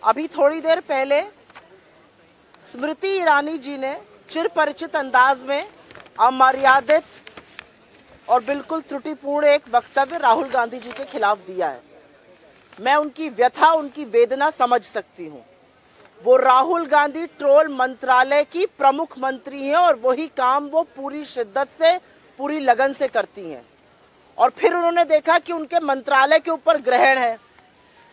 अभी थोड़ी देर पहले स्मृति ईरानी जी ने चिरपरिचित अंदाज में अमर्यादित और बिल्कुल त्रुटिपूर्ण एक वक्तव्य राहुल गांधी जी के खिलाफ दिया है। मैं उनकी व्यथा, उनकी वेदना समझ सकती हूँ। वो राहुल गांधी ट्रोल मंत्रालय की प्रमुख मंत्री हैं और वही काम वो पूरी शिद्दत से, पूरी लगन से करती हैं। और फिर उन्होंने देखा कि उनके मंत्रालय के ऊपर ग्रहण है,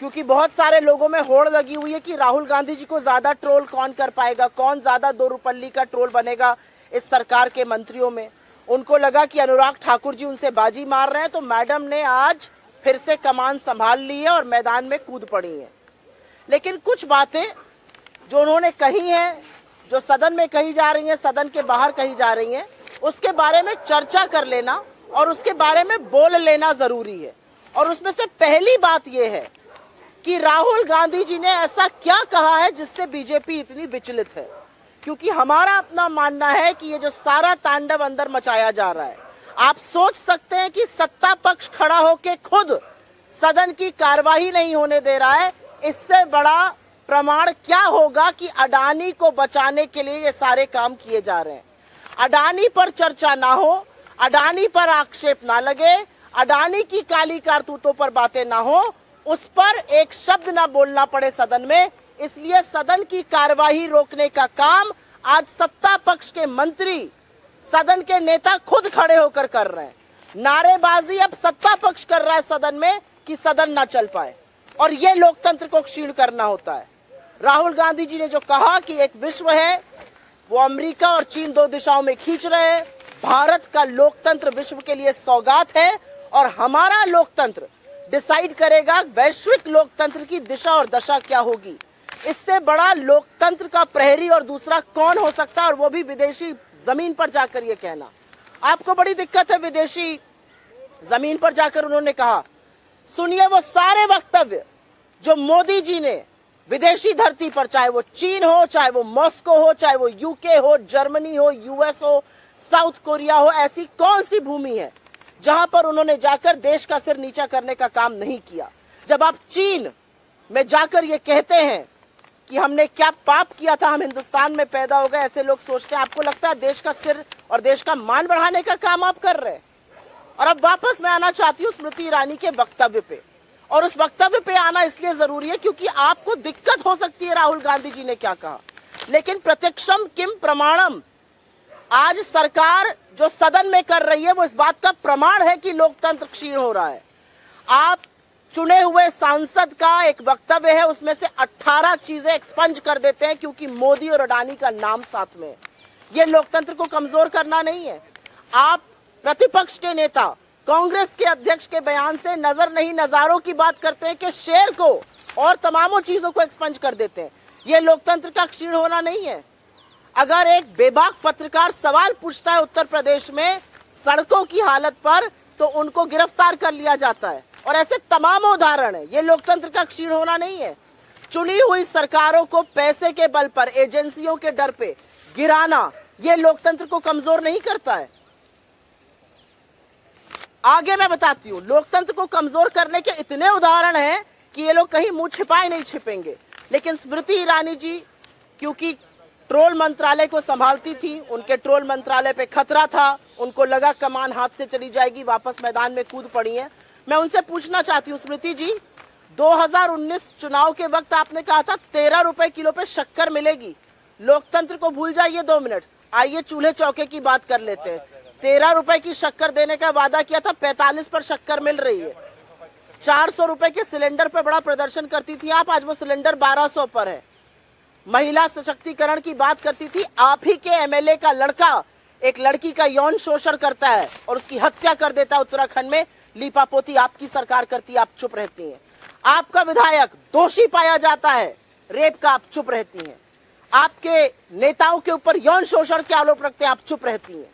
क्योंकि बहुत सारे लोगों में होड़ लगी हुई है कि राहुल गांधी जी को ज्यादा ट्रोल कौन कर पाएगा, कौन ज्यादा दो रुपल्ली का ट्रोल बनेगा इस सरकार के मंत्रियों में। उनको लगा कि अनुराग ठाकुर जी उनसे बाजी मार रहे हैं, तो मैडम ने आज फिर से कमान संभाल ली है और मैदान में कूद पड़ी है। लेकिन कुछ बातें जो उन्होंने कही हैं, जो सदन में कही जा रही हैं, सदन के बाहर कही जा रही हैं, उसके बारे में चर्चा कर लेना और उसके बारे में बोल लेना जरूरी है। और उसमें से पहली बात यह है कि राहुल गांधी जी ने ऐसा क्या कहा है जिससे बीजेपी इतनी विचलित है। क्योंकि हमारा अपना मानना है कि ये जो सारा तांडव अंदर मचाया जा रहा है, आप सोच सकते हैं कि सत्ता पक्ष खड़ा होकर खुद सदन की कार्यवाही नहीं होने दे रहा है। इससे बड़ा प्रमाण क्या होगा कि अडानी को बचाने के लिए ये सारे काम किए जा रहे हैं। अडानी पर चर्चा ना हो, अडानी पर आक्षेप ना लगे, अडानी की काली कारतूतों पर बातें ना हो, उस पर एक शब्द ना बोलना पड़े सदन में। इसलिए सदन की कार्यवाही रोकने का काम आज सत्ता पक्ष के मंत्री, सदन के नेता खुद खड़े होकर कर रहे हैं। नारेबाजी अब सत्ता पक्ष कर रहा है सदन में कि सदन ना चल पाए, और ये लोकतंत्र को क्षीण करना होता है। राहुल गांधी जी ने जो कहा कि एक विश्व है, वो अमेरिका और चीन दो दिशाओं में खींच रहे हैं। भारत का लोकतंत्र विश्व के लिए सौगात है और हमारा लोकतंत्र डिसाइड करेगा वैश्विक लोकतंत्र की दिशा और दशा क्या होगी। इससे बड़ा लोकतंत्र का प्रहरी और दूसरा कौन हो सकता है, और वो भी विदेशी जमीन पर जाकर ये कहना। आपको बड़ी दिक्कत है विदेशी जमीन पर जाकर उन्होंने कहा। सुनिए वो सारे वक्तव्य जो मोदी जी ने विदेशी धरती पर, चाहे वो चीन हो, चाहे वो मॉस्को हो, चाहे वो यूके हो, जर्मनी हो, यूएस हो, साउथ कोरिया हो, ऐसी कौन सी भूमि है जहां पर उन्होंने जाकर देश का सिर नीचा करने का काम नहीं किया। जब आप चीन में जाकर ये कहते हैं कि हमने क्या पाप किया था, हम हिंदुस्तान में पैदा हो गए, ऐसे लोग सोचते हैं। आपको लगता है देश का सिर और देश का मान बढ़ाने का काम आप कर रहे हैं। और अब वापस मैं आना चाहती हूँ स्मृति ईरानी के वक्तव्य पे, और उस वक्तव्य पे आना इसलिए जरूरी है क्योंकि आपको दिक्कत हो सकती है राहुल गांधी जी ने क्या कहा, लेकिन प्रत्यक्षम किम प्रमाणम, आज सरकार जो सदन में कर रही है वो इस बात का प्रमाण है कि लोकतंत्र क्षीण हो रहा है। आप चुने हुए सांसद का एक वक्तव्य है, उसमें से 18 चीजें एक्सपंज कर देते हैं क्योंकि मोदी और अडानी का नाम साथ में है। ये लोकतंत्र को कमजोर करना नहीं है। आप प्रतिपक्ष के नेता कांग्रेस के अध्यक्ष के बयान से नजर नहीं नजारों की बात करते हैं कि शेर को और तमामों चीजों को एक्सपंज कर देते हैं। ये लोकतंत्र का क्षीण होना नहीं है। अगर एक बेबाक पत्रकार सवाल पूछता है उत्तर प्रदेश में सड़कों की हालत पर, तो उनको गिरफ्तार कर लिया जाता है, और ऐसे तमाम उदाहरण है। ये लोकतंत्र का क्षीण होना नहीं है। चुनी हुई सरकारों को पैसे के बल पर, एजेंसियों के डर पे गिराना, ये लोकतंत्र को कमजोर नहीं करता है। आगे मैं बताती हूँ, लोकतंत्र को कमजोर करने के इतने उदाहरण हैं कि ये लोग कहीं मुंह छिपाए नहीं छिपेंगे। लेकिन स्मृति ईरानी जी क्योंकि ट्रोल मंत्रालय को संभालती थी, उनके ट्रोल मंत्रालय पे खतरा था, उनको लगा कमान हाथ से चली जाएगी, वापस मैदान में कूद पड़ी हैं। मैं उनसे पूछना चाहती हूँ स्मृति जी, 2019 चुनाव के वक्त आपने कहा था 13 रुपए किलो पे शक्कर मिलेगी। लोकतंत्र को भूल जाइए 2 मिनट, आइए चूल्हे चौके की बात कर लेते हैं। 13 रुपए की शक्कर देने का वादा किया था, 45 पर शक्कर मिल रही है। 400 रुपए के सिलेंडर पे बड़ा प्रदर्शन करती थी आप, आज वो सिलेंडर 1200 पर है। महिला सशक्तिकरण की बात करती थी, आप ही के एमएलए का लड़का एक लड़की का यौन शोषण करता है और उसकी हत्या कर देता है उत्तराखंड में, लीपापोती आपकी सरकार करती है, आप चुप रहती हैं। आपका विधायक दोषी पाया जाता है रेप का, आप चुप रहती हैं। आपके नेताओं के ऊपर यौन शोषण के आरोप रखते हैं, आप चुप रहती हैं।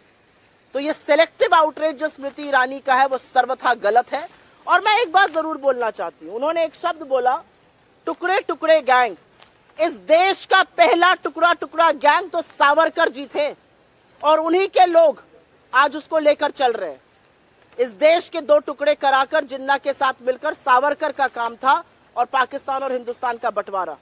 तो ये सिलेक्टिव आउटरीच जो स्मृति ईरानी का है वो सर्वथा गलत है। और मैं एक बात जरूर बोलना चाहती हूँ, उन्होंने एक शब्द बोला, टुकड़े टुकड़े गैंग। इस देश का पहला टुकड़ा टुकड़ा गैंग तो सावरकर जी थे, और उन्हीं के लोग आज उसको लेकर चल रहे हैं। इस देश के 2 टुकड़े कराकर जिन्ना के साथ मिलकर सावरकर का काम था, और पाकिस्तान और हिंदुस्तान का बंटवारा।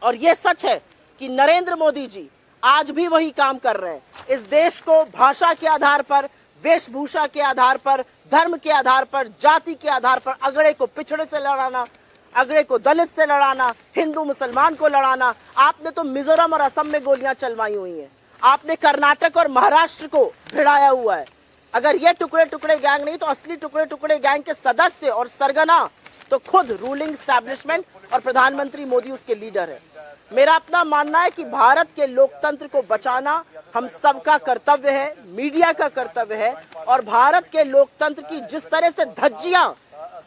और ये सच है कि नरेंद्र मोदी जी आज भी वही काम कर रहे हैं। इस देश को भाषा के आधार पर, वेशभूषा के आधार पर, धर्म के आधार पर, जाति के आधार पर अगड़े को पिछड़े से लड़ाना, अगड़े को दलित से लड़ाना, हिंदू मुसलमान को लड़ाना। आपने तो मिजोरम और असम में गोलियां चलवाई हुई हैं, आपने कर्नाटक और महाराष्ट्र को भिड़ाया हुआ है। अगर ये टुकड़े टुकड़े गैंग नहीं तो असली टुकड़े टुकड़े गैंग के सदस्य और सरगना तो खुद रूलिंग एस्टैब्लिशमेंट और प्रधानमंत्री मोदी उसके लीडर है। मेरा अपना मानना है कि भारत के लोकतंत्र को बचाना हम सबका कर्तव्य है, मीडिया का कर्तव्य है। और भारत के लोकतंत्र की जिस तरह से धज्जियां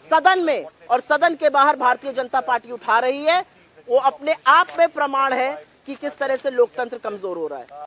सदन में और सदन के बाहर भारतीय जनता पार्टी उठा रही है, वो अपने आप में प्रमाण है कि किस तरह से लोकतंत्र कमजोर हो रहा है।